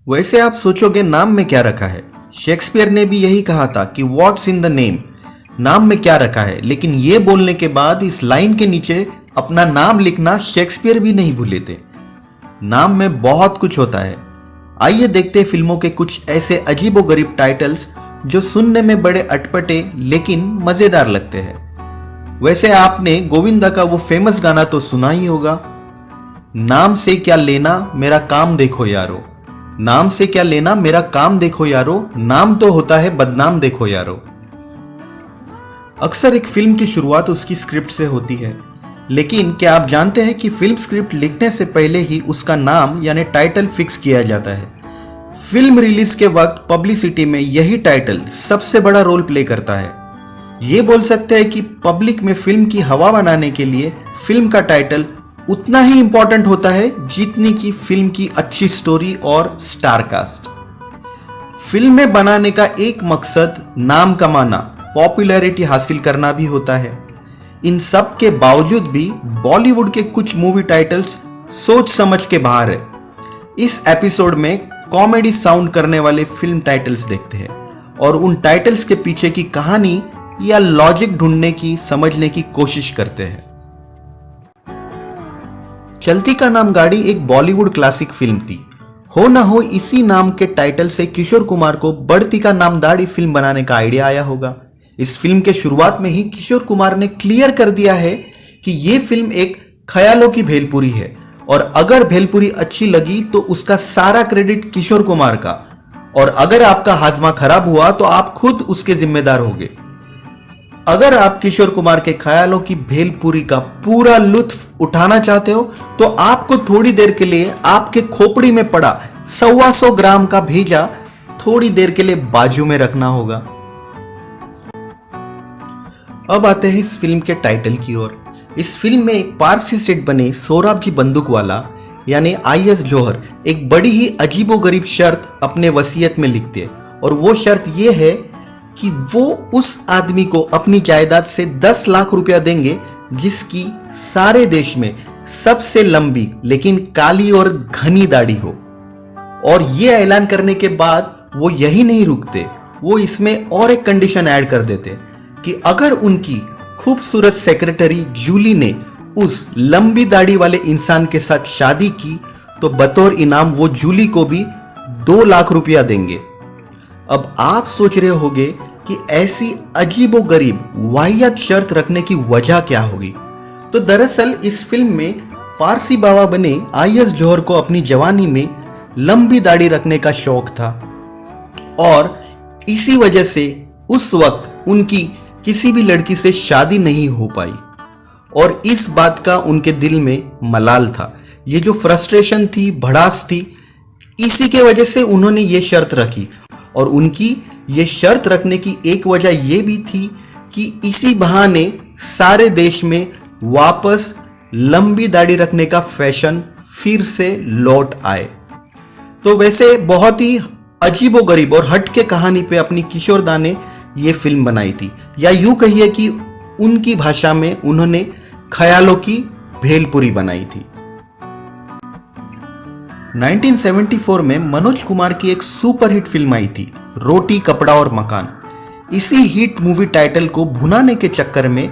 वैसे आप सोचोगे नाम में क्या रखा है। शेक्सपियर ने भी यही कहा था कि व्हाट्स इन द नेम, नाम में क्या रखा है। लेकिन ये बोलने के बाद इस लाइन के नीचे अपना नाम लिखना शेक्सपियर भी नहीं भूले थे। नाम में बहुत कुछ होता है। आइए देखते हैं फिल्मों के कुछ ऐसे अजीबोगरीब टाइटल्स जो सुनने में बड़े अटपटे लेकिन मजेदार लगते हैं। वैसे आपने गोविंदा का वो फेमस गाना तो सुना ही होगा, नाम से क्या लेना मेरा काम देखो यारो। नाम से क्या लेना मेरा काम देखो यारो, नाम तो होता है बदनाम देखो यारो। अक्सर एक फिल्म की शुरुआत उसकी स्क्रिप्ट से होती है, लेकिन क्या आप जानते हैं कि फिल्म स्क्रिप्ट लिखने से पहले ही उसका नाम यानी टाइटल फिक्स किया जाता है। फिल्म रिलीज के वक्त पब्लिसिटी में यही टाइटल सबसे बड़ा रोल प्ले करता है। ये बोल सकते हैं कि पब्लिक में फिल्म की हवा बनाने के लिए फिल्म का टाइटल उतना ही इंपॉर्टेंट होता है जितनी की फिल्म की अच्छी स्टोरी और स्टार कास्ट। फिल्में बनाने का एक मकसद नाम कमाना, पॉपुलैरिटी हासिल करना भी होता है। इन सब के बावजूद भी बॉलीवुड के कुछ मूवी टाइटल्स सोच समझ के बाहर है। इस एपिसोड में कॉमेडी साउंड करने वाले फिल्म टाइटल्स देखते हैं और उन टाइटल्स के पीछे की कहानी या लॉजिक ढूंढने की, समझने की कोशिश करते हैं। चलती का नाम गाड़ी एक बॉलीवुड क्लासिक फिल्म थी। हो ना हो इसी नाम के टाइटल से किशोर कुमार को बढ़ती का नाम दाढ़ी फिल्म बनाने का आइडिया आया होगा। इस फिल्म के शुरुआत में ही किशोर कुमार ने क्लियर कर दिया है कि यह फिल्म एक ख्यालों की भेलपुरी है और अगर भेलपुरी अच्छी लगी तो उसका सारा क्रेडिट किशोर कुमार का, और अगर आपका हाजमा खराब हुआ तो आप खुद उसके जिम्मेदार होंगे। अगर आप किशोर कुमार के ख्यालों की भेलपुरी का पूरा लुत्फ उठाना चाहते हो तो आपको थोड़ी देर के लिए आपके खोपड़ी में पड़ा 125 ग्राम का भेजा थोड़ी देर के लिए बाजू में रखना होगा। अब आते हैं इस फिल्म के टाइटल की ओर। इस फिल्म में एक पारसी सेठ बने सोराबजी बंदूकवाला यानी आईएस जौहर एक बड़ी ही अजीबोगरीब शर्त अपने वसीयत में लिखते हैं, और वो शर्त ये है कि वो उस आदमी को अपनी जायदाद से 10 लाख रुपया देंगे जिसकी सारे देश में सबसे लंबी लेकिन काली और घनी दाढ़ी हो। और ये ऐलान करने के बाद वो यही नहीं रुकते, वो इसमें और एक कंडीशन ऐड कर देते कि अगर उनकी खूबसूरत सेक्रेटरी जूली ने उस लंबी दाढ़ी वाले इंसान के साथ शादी की तो बतौर इनाम वो जूली को भी 2 लाख रुपया देंगे। अब आप सोच रहे होंगे कि ऐसी अजीबोगरीब वाहियात शर्त रखने की वजह क्या होगी। तो दरअसल इस फिल्म में पारसी बाबा बने आईएस जौहर को अपनी जवानी में लंबी दाढ़ी रखने का शौक था, और इसी वजह से उस वक्त उनकी किसी भी लड़की से शादी नहीं हो पाई, और इस बात का उनके दिल में मलाल था। ये जो फ्रस्ट्रेशन थी, भड़ास थी, इसी के वजह से उन्होंने ये शर्त रखी। और उनकी ये शर्त रखने की एक वजह ये भी थी कि इसी बहाने सारे देश में वापस लंबी दाढ़ी रखने का फैशन फिर से लौट आए। तो वैसे बहुत ही अजीबोगरीब और हटके कहानी पे अपनी किशोरदा ने ये फिल्म बनाई थी, या यूं कहिए कि उनकी भाषा में उन्होंने ख्यालों की भेलपुरी बनाई थी। 1974 में मनोज कुमार की एक सुपरहिट फिल्म आई थी, रोटी कपड़ा और मकान। इसी हिट मूवी टाइटल को भुनाने के चक्कर में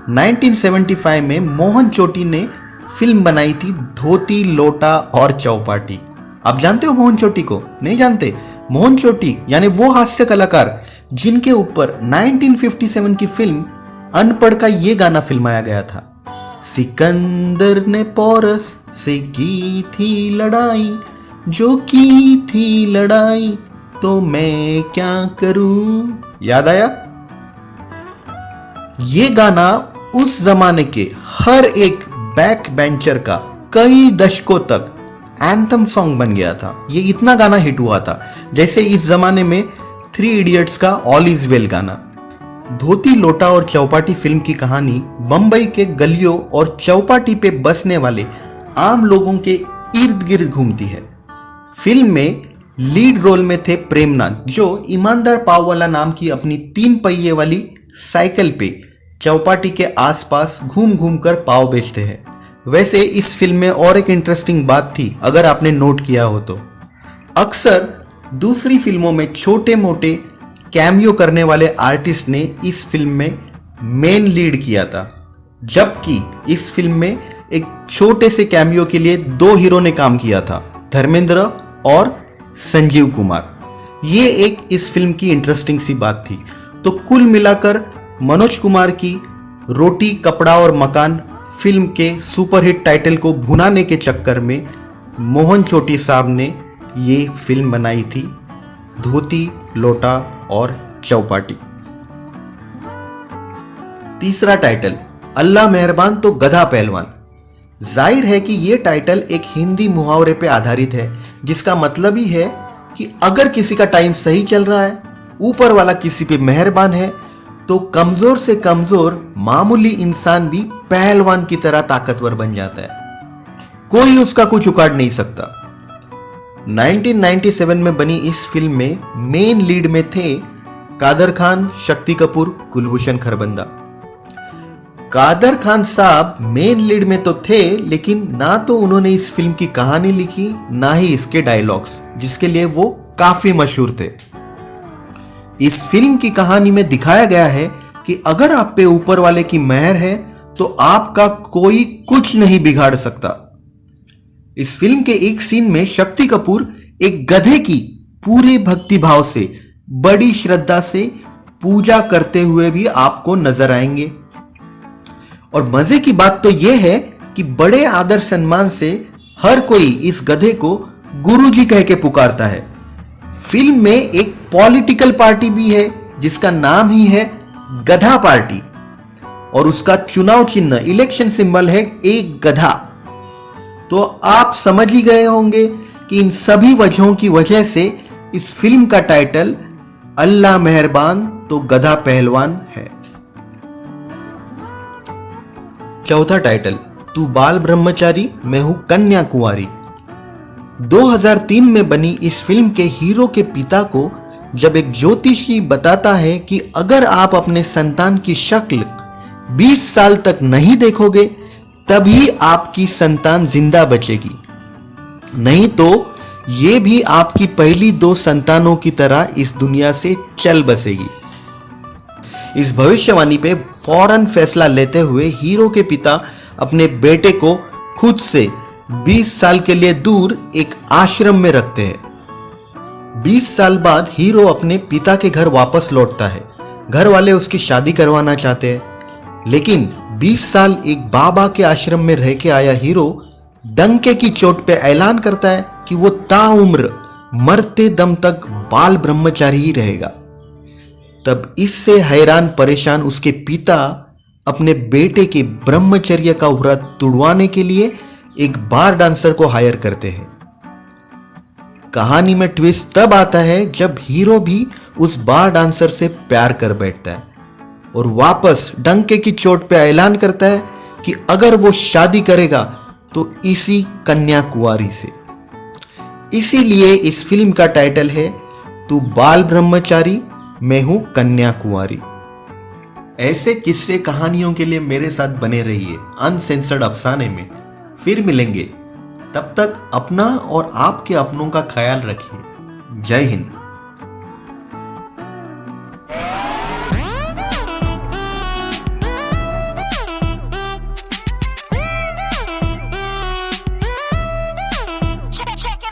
1975 में मोहन चोटी ने फिल्म बनाई थी धोती लोटा और चौपाटी। आप जानते हो मोहन चोटी को? नहीं जानते? मोहन चोटी यानी वो हास्य कलाकार जिनके ऊपर 1957 की फिल्म अनपढ़ का ये गाना फिल्माया गया था। सिकंदर ने पोरस से की थी लड़ाई, जो की थी लड़ाई तो मैं क्या करूं। याद आया? ये गाना उस जमाने के हर एक बैक बेंचर का कई दशकों तक एंथम सॉन्ग बन गया था। ये इतना गाना हिट हुआ था जैसे इस जमाने में 3 इडियट्स का ऑल इज वेल गाना। धोती लोटा और चौपाटी फिल्म की कहानी बंबई के गलियों और चौपाटी पे बसने वाले आम लोगों के इर्द गिर्द घूमती है। फिल्म में लीड रोल में थे प्रेमनाथ, जो ईमानदार पाव वाला नाम की अपनी 3 पहिए वाली साइकिल पे चौपाटी के आसपास घूम घूम कर पाव बेचते हैं। वैसे इस फिल्म में और एक इंटरेस्टिंग बात थी, अगर आपने नोट किया हो तो अक्सर दूसरी फिल्मों में छोटे मोटे कैमियो करने वाले आर्टिस्ट ने इस फिल्म में मेन लीड किया था, जबकि इस फिल्म में एक छोटे से कैमियो के लिए दो हीरो ने काम किया था, धर्मेंद्र और संजीव कुमार। ये एक इस फिल्म की इंटरेस्टिंग सी बात थी। तो कुल मिलाकर मनोज कुमार की रोटी कपड़ा और मकान फिल्म के सुपरहिट टाइटल को भुनाने के चक्कर में मोहन चोटी साहब ने ये फिल्म बनाई थी, धोती लोटा और चौपाटी। तीसरा टाइटल, अल्लाह मेहरबान तो गधा पहलवान। जाहिर है कि यह टाइटल एक हिंदी मुहावरे पे आधारित है, जिसका मतलब ही है कि अगर किसी का टाइम सही चल रहा है, ऊपर वाला किसी पे मेहरबान है, तो कमजोर से कमजोर मामूली इंसान भी पहलवान की तरह ताकतवर बन जाता है, कोई उसका कुछ उखाड़ नहीं सकता। 1997 में बनी इस फिल्म में मेन लीड में थे कादर खान, शक्ति कपूर, कुलभूषण खरबंदा। कादर खान साहब मेन लीड में तो थे, लेकिन ना तो उन्होंने इस फिल्म की कहानी लिखी, ना ही इसके डायलॉग्स, जिसके लिए वो काफी मशहूर थे। इस फिल्म की कहानी में दिखाया गया है कि अगर आप पे ऊपर वाले की मेहर है तो आपका कोई कुछ नहीं बिगाड़ सकता। इस फिल्म के एक सीन में शक्ति कपूर एक गधे की पूरे भक्ति भाव से, बड़ी श्रद्धा से पूजा करते हुए भी आपको नजर आएंगे। और मजे की बात तो यह है कि बड़े आदर सम्मान से हर कोई इस गधे को गुरुजी कह के पुकारता है। फिल्म में एक पॉलिटिकल पार्टी भी है जिसका नाम ही है गधा पार्टी, और उसका चुनाव चिन्ह, इलेक्शन सिंबल है एक गधा। तो आप समझ ही गए होंगे कि इन सभी वजहों की वजह से इस फिल्म का टाइटल अल्लाह मेहरबान तो गधा पहलवान है। चौथा टाइटल, तू बाल ब्रह्मचारी मैं हूं कन्या कुंवारी। 2003 में बनी इस फिल्म के हीरो के पिता को जब एक ज्योतिषी बताता है कि अगर आप अपने संतान की शक्ल 20 साल तक नहीं देखोगे तभी आपकी संतान जिंदा बचेगी, नहीं तो ये भी आपकी पहली 2 संतानों की तरह इस दुनिया से चल बसेगी। इस भविष्यवाणी पे फौरन फैसला लेते हुए हीरो के पिता अपने बेटे को खुद से 20 साल के लिए दूर एक आश्रम में रखते हैं। 20 साल बाद हीरो अपने पिता के घर वापस लौटता है। घर वाले उसकी शादी करवाना चाहते हैं, लेकिन 20 साल एक बाबा के आश्रम में रह के आया हीरो डंके की चोट पे ऐलान करता है कि वो ताउम्र मरते दम तक बाल ब्रह्मचारी ही रहेगा। तब इससे हैरान परेशान उसके पिता अपने बेटे के ब्रह्मचर्य का व्रत तुड़वाने के लिए एक बार डांसर को हायर करते हैं। कहानी में ट्विस्ट तब आता है जब हीरो भी उस बार डांसर से प्यार कर बैठता है और वापस डंके की चोट पे ऐलान करता है कि अगर वो शादी करेगा तो इसी कन्या कुंवारी से। इसीलिए इस फिल्म का टाइटल है तू बाल ब्रह्मचारी मैं हूं कन्या कुंवारी। ऐसे किस्से कहानियों के लिए मेरे साथ बने रहिए अनसेंसर्ड अफसाने में। फिर मिलेंगे, तब तक अपना और आपके अपनों का ख्याल रखिए। जय हिंद।